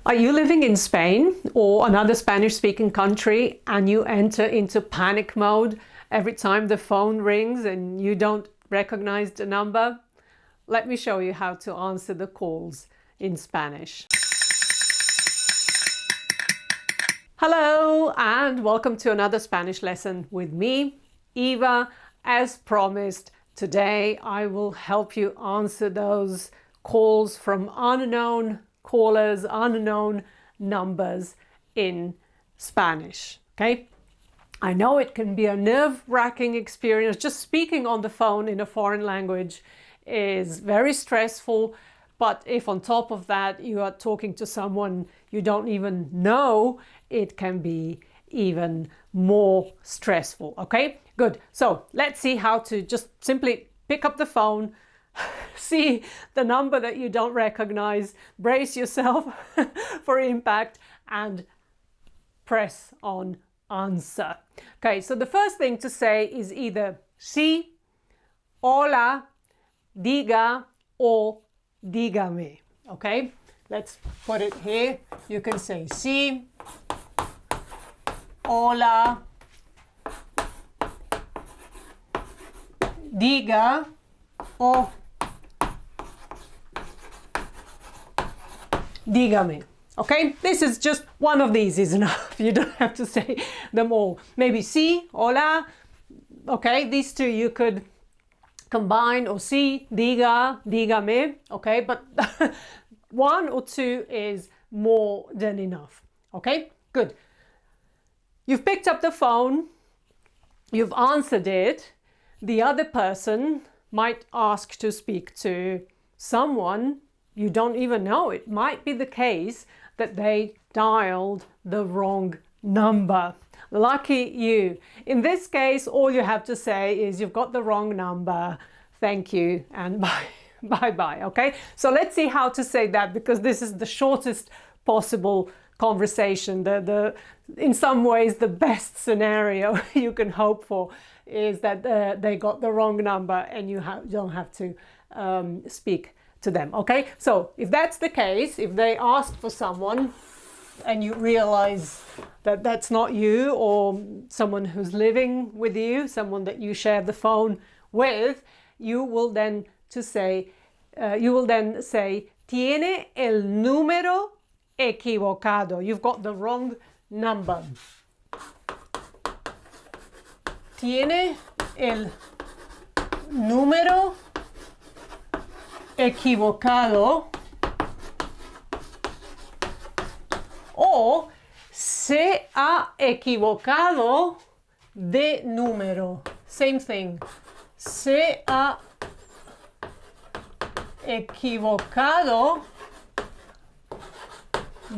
Are you living in Spain or another Spanish-speaking country and you enter into panic mode every time the phone rings and you don't recognize the number? Let me show you how to answer the calls in Spanish. Hello and welcome to another Spanish lesson with me, Eva. As promised, today I will help you answer those calls from unknown callers, unknown numbers in Spanish. Okay, I know it can be a nerve-wracking experience. Just speaking on the phone in a foreign language is very stressful, but if on top of that you are talking to someone you don't even know, it can be even more stressful. Okay, good. So let's see how to just simply pick up the phone, see the number that you don't recognize, brace yourself for impact and press on answer. Okay, so the first thing to say is either sí, hola, diga, or dígame. Okay, let's put it here. You can say sí, hola, diga, or dígame. Okay, this is just one of these is enough. You don't have to say them all. Maybe sí, hola. Okay, these two you could combine, or sí, diga, dígame. Okay, but one or two is more than enough. Okay, good. You've picked up the phone, you've answered it. The other person might ask to speak to someone you don't even know. It might be the case that they dialed the wrong number. Lucky you. In this case, all you have to say is you've got the wrong number. Thank you and bye. Bye-bye. Okay, so let's see how to say that, because this is the shortest possible conversation. In some ways, the best scenario you can hope for is that they got the wrong number and you don't have to speak to them. Okay, so if that's the case, if they ask for someone and you realize that that's not you or someone who's living with you, someone that you share the phone with, you will then say tiene el número equivocado. You've got the wrong number. Tiene el número equivocado, o se ha equivocado de número. Same thing. Se ha equivocado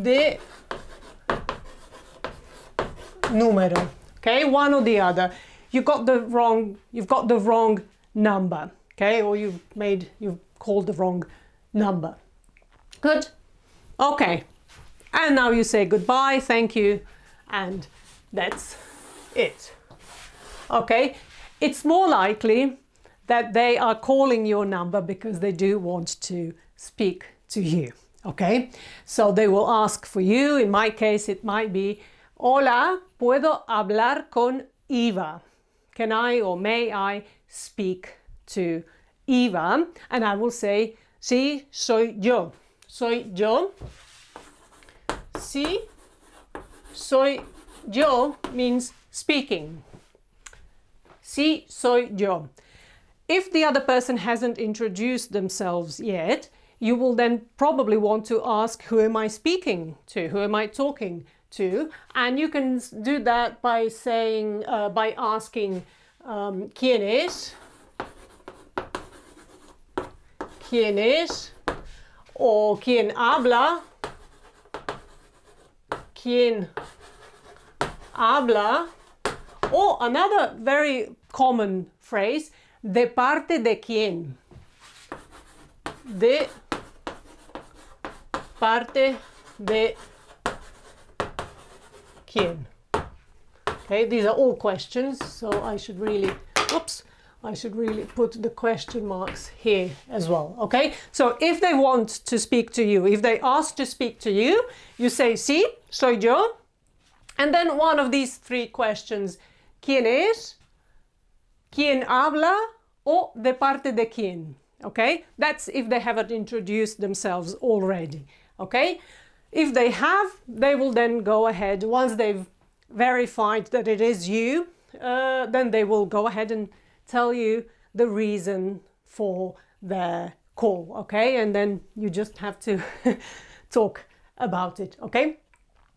de número. Okay, one or the other. You've got the wrong number. Okay, or you've called the wrong number. Good. Okay, and now you say goodbye, thank you, and that's it. Okay, it's more likely that they are calling your number because they do want to speak to you. Okay, so they will ask for you. In my case, it might be, hola, ¿puedo hablar con Eva? Can I or may I speak to Eva? And I will say, sí, soy yo. Soy yo. Sí, soy yo means speaking. Sí, soy yo. If the other person hasn't introduced themselves yet, you will then probably want to ask, who am I speaking to? Who am I talking to? And you can do that by saying, by asking, ¿quién es? ¿Quién es? Or ¿quién habla? ¿Quién habla? Or another very common phrase, ¿de parte de quién? De parte de quién? Okay, these are all questions, so I should really, I should really put the question marks here as well, okay? So if they want to speak to you, if they ask to speak to you, you say sí, soy yo. And then one of these three questions, ¿quién es? ¿Quién habla? O de parte de quién? Okay? That's if they haven't introduced themselves already, okay? If they have, they will then go ahead, once they've verified that it is you, then they will go ahead and tell you the reason for their call, okay? And then you just have to talk about it, okay?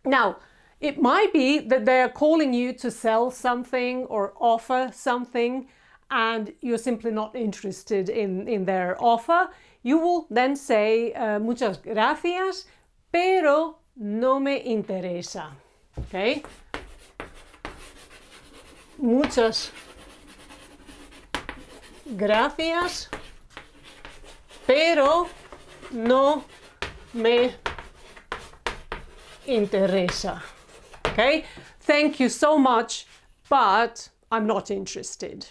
Now, it might be that they're calling you to sell something or offer something, and you're simply not interested in their offer. You will then say, muchas gracias, pero no me interesa, okay? Muchas gracias, pero no me interesa. Okay, thank you so much, but I'm not interested.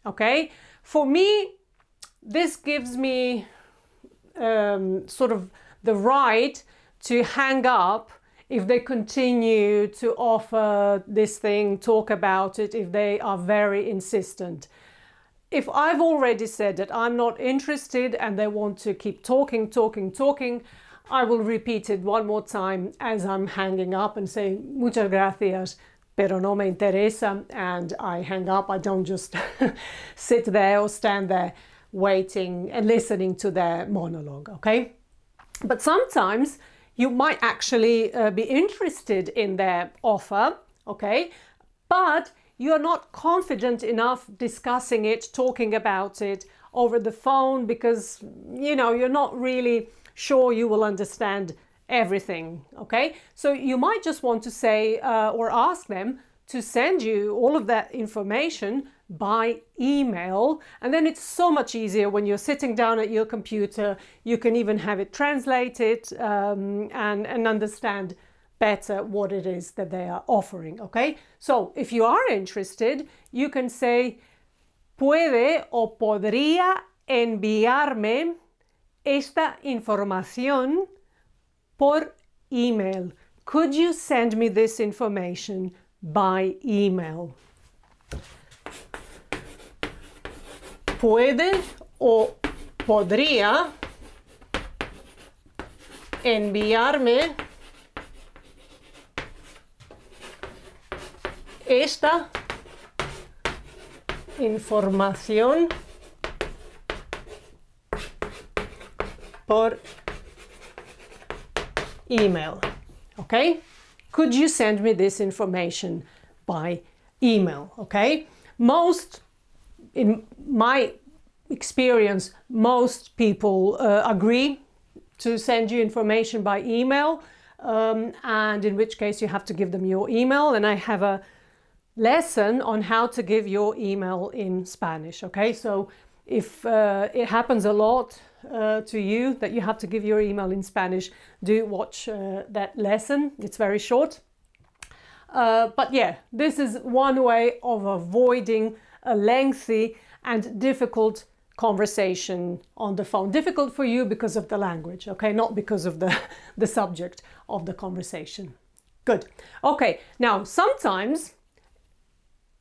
Okay, for me, this gives me sort of the right to hang up if they continue to offer this thing, talk about it, if they are very insistent. If I've already said that I'm not interested and they want to keep talking, I will repeat it one more time as I'm hanging up and say, muchas gracias, pero no me interesa, and I hang up. I don't just sit there or stand there waiting and listening to their monologue, okay? But sometimes you might actually be interested in their offer, okay? But you're not confident enough discussing it, talking about it over the phone because, you know, you're not really sure you will understand everything, okay? So you might just want to say or ask them to send you all of that information by email, and then it's so much easier when you're sitting down at your computer. You can even have it translated and understand better what it is that they are offering, okay? So if you are interested, you can say, puede o podría enviarme esta información por email. Could you send me this information by email? Puede o podría enviarme esta información por email, okay? Could you send me this information by email, okay? In my experience, most people agree to send you information by email, and in which case you have to give them your email, and I have a lesson on how to give your email in Spanish, okay? So if it happens a lot to you that you have to give your email in Spanish, do watch that lesson. It's very short. But yeah, this is one way of avoiding a lengthy and difficult conversation on the phone. Difficult for you because of the language, okay? Not because of the subject of the conversation. Good. Okay, now sometimes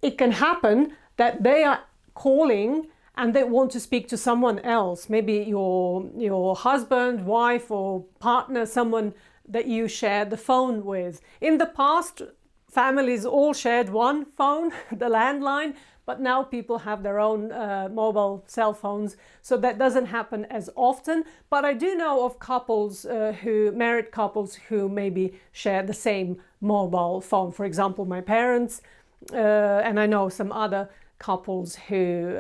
it can happen that they are calling and they want to speak to someone else, maybe your husband, wife, or partner, someone that you share the phone with. In the past, families all shared one phone, the landline, but now people have their own mobile cell phones, so that doesn't happen as often. But I do know of couples, married couples, who maybe share the same mobile phone. For example, my parents, and I know some other couples who,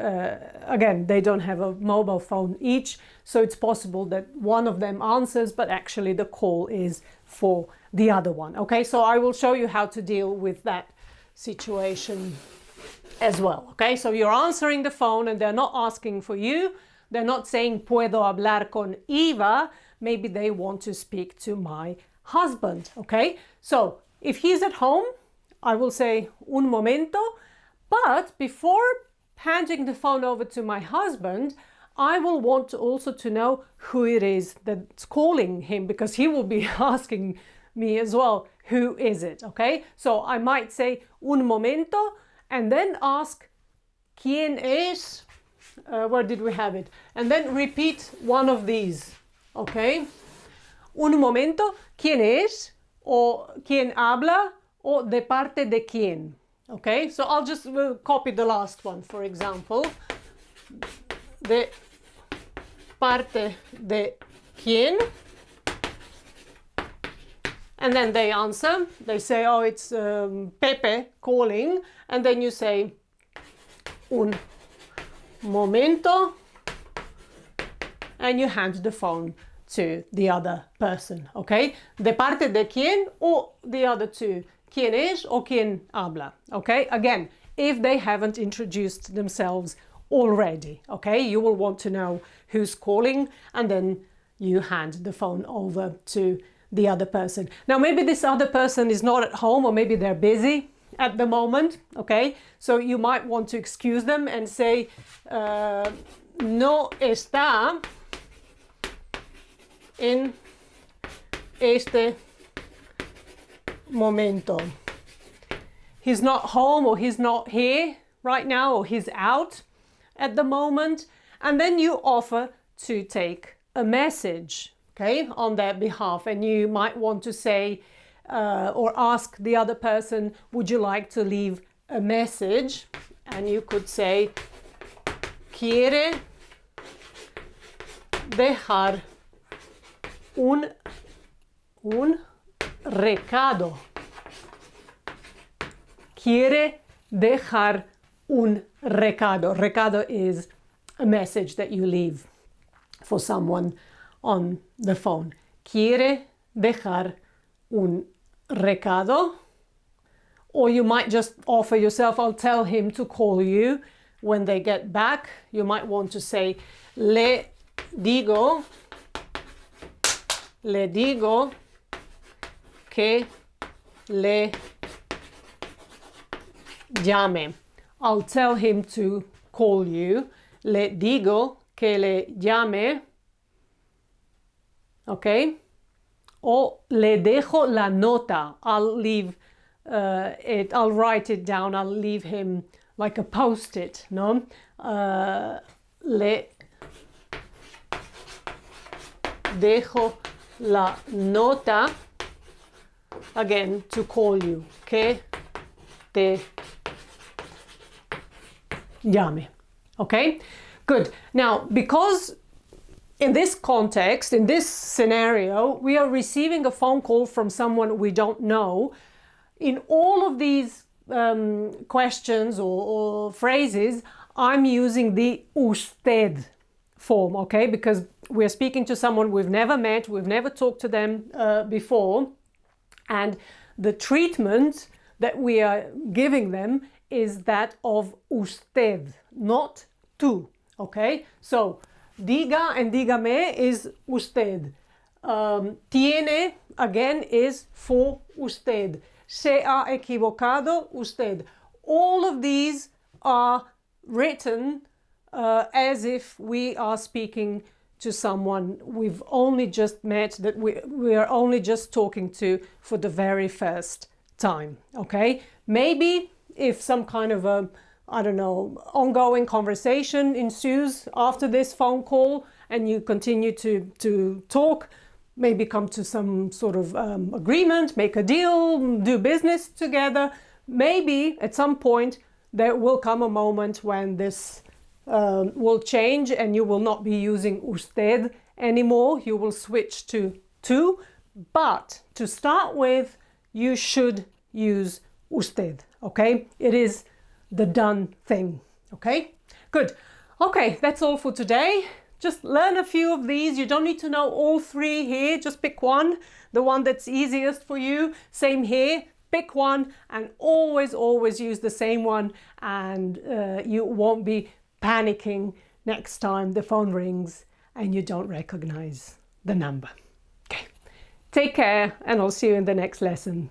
again, they don't have a mobile phone each, so it's possible that one of them answers, but actually the call is for the other one, okay? So I will show you how to deal with that situation as well, okay? So you're answering the phone and they're not asking for you, they're not saying puedo hablar con Eva, maybe they want to speak to my husband, okay? So if he's at home, I will say un momento, but before handing the phone over to my husband, I will want also to know who it is that's calling him, because he will be asking me as well, who is it, okay? So I might say un momento and then ask quién es, where did we have it? And then repeat one of these, okay? Un momento, quién es, o quién habla, o de parte de quién, okay? So I'll just copy the last one, for example. De parte de quién. And then they answer. They say, oh, it's Pepe calling. And then you say, un momento. And you hand the phone to the other person, okay? De parte de quién, or the other two. ¿Quién es o quién habla? Okay? Again, if they haven't introduced themselves already, okay? You will want to know who's calling, and then you hand the phone over to the other person. Now, maybe this other person is not at home, or maybe they're busy at the moment, okay? So you might want to excuse them and say, no está en este momento. He's not home, or he's not here right now, or he's out at the moment. And then you offer to take a message, okay, on their behalf. And you might want to say or ask the other person, would you like to leave a message? And you could say, quiere dejar un recado. Quiere dejar un recado. Recado is a message that you leave for someone on the phone. Quiere dejar un recado. Or you might just offer yourself, I'll tell him to call you when they get back. You might want to say, le digo que le llame. I'll tell him to call you. Le digo que le llame. Okay? O le dejo la nota. I'll leave it, I'll write it down. I'll leave him like a post-it, no? Le dejo la nota, again, to call you. Que te llame. Okay? Good. Now, because in this context, in this scenario, we are receiving a phone call from someone we don't know, in all of these questions or phrases, I'm using the usted form, okay? Because we're speaking to someone we've never met, we've never talked to them before, and the treatment that we are giving them is that of usted, not tú, okay? So, diga and dígame is usted. Tiene, again, is for usted. Se ha equivocado usted. All of these are written as if we are speaking to someone we've only just met, that we are only just talking to for the very first time, okay? Maybe if some kind of a, I don't know, ongoing conversation ensues after this phone call and you continue to talk, maybe come to some sort of agreement, make a deal, do business together, maybe at some point there will come a moment when this will change and you will not be using usted anymore. You will switch to tú, but to start with, you should use usted, okay? It is the done thing, okay? Good. Okay, that's all for today. Just learn a few of these. You don't need to know all three here. Just pick one, the one that's easiest for you. Same here. Pick one and always use the same one, and you won't be panicking next time the phone rings and you don't recognize the number. Okay. Take care, and I'll see you in the next lesson.